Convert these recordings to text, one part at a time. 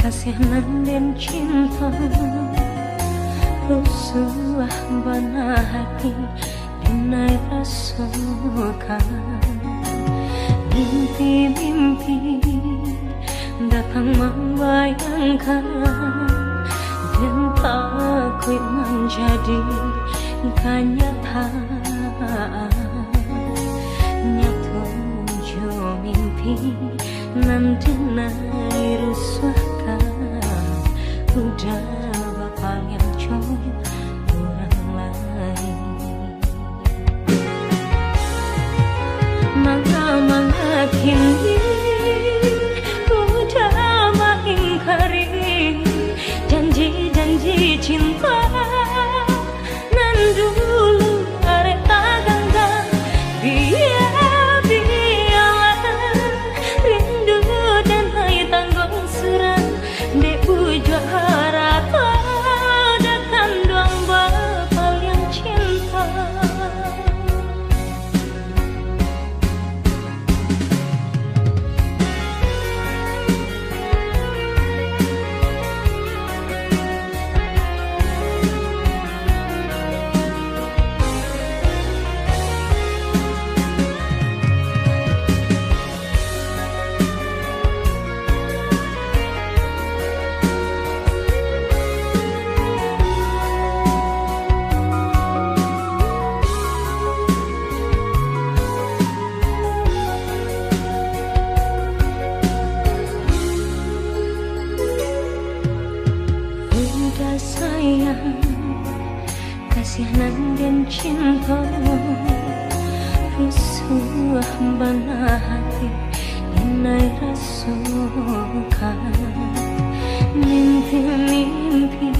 kasihan dan cinta, rusuh bana hati dinai rasukan. Mimpi-mimpi datang membayangkan, dan takut menjadi kenyataan. Nyatu mimpi nanti naik rusuhkan, udah bapak yang orang lain. Mangga kini udah mengingkari janji-janji cinta nan dulu arek tak gangga. Biarlah rindu dan hai tanggung serang dek ujung harata datang doang bapak yang cinta. Sayang, kasihan dan cinta, rusuh bana hati dinai rasukan. Mimpi-mimpi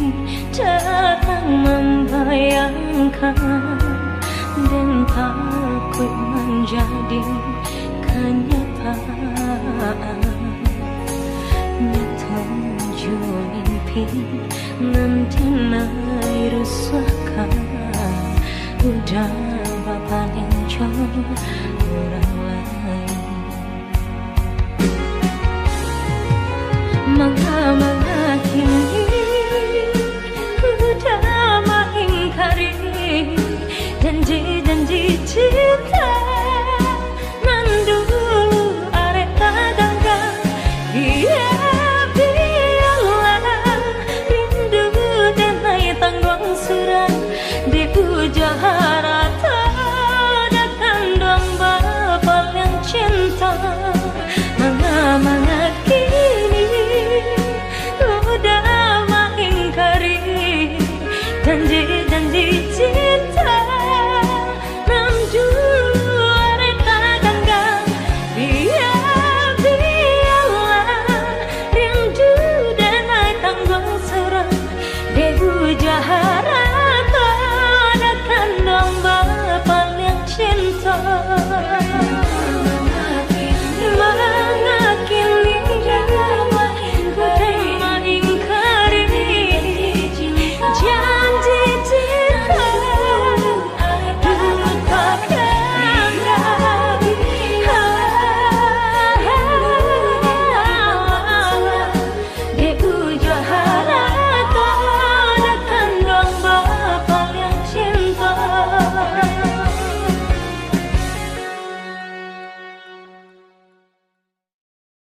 datang membayangkan, dan takut menjadi kenyataan. Nyatu mimpi nanti naik rusuhkan, udah bapak yang orang lain. Mangga kini udah mengingkari janji-janji cinta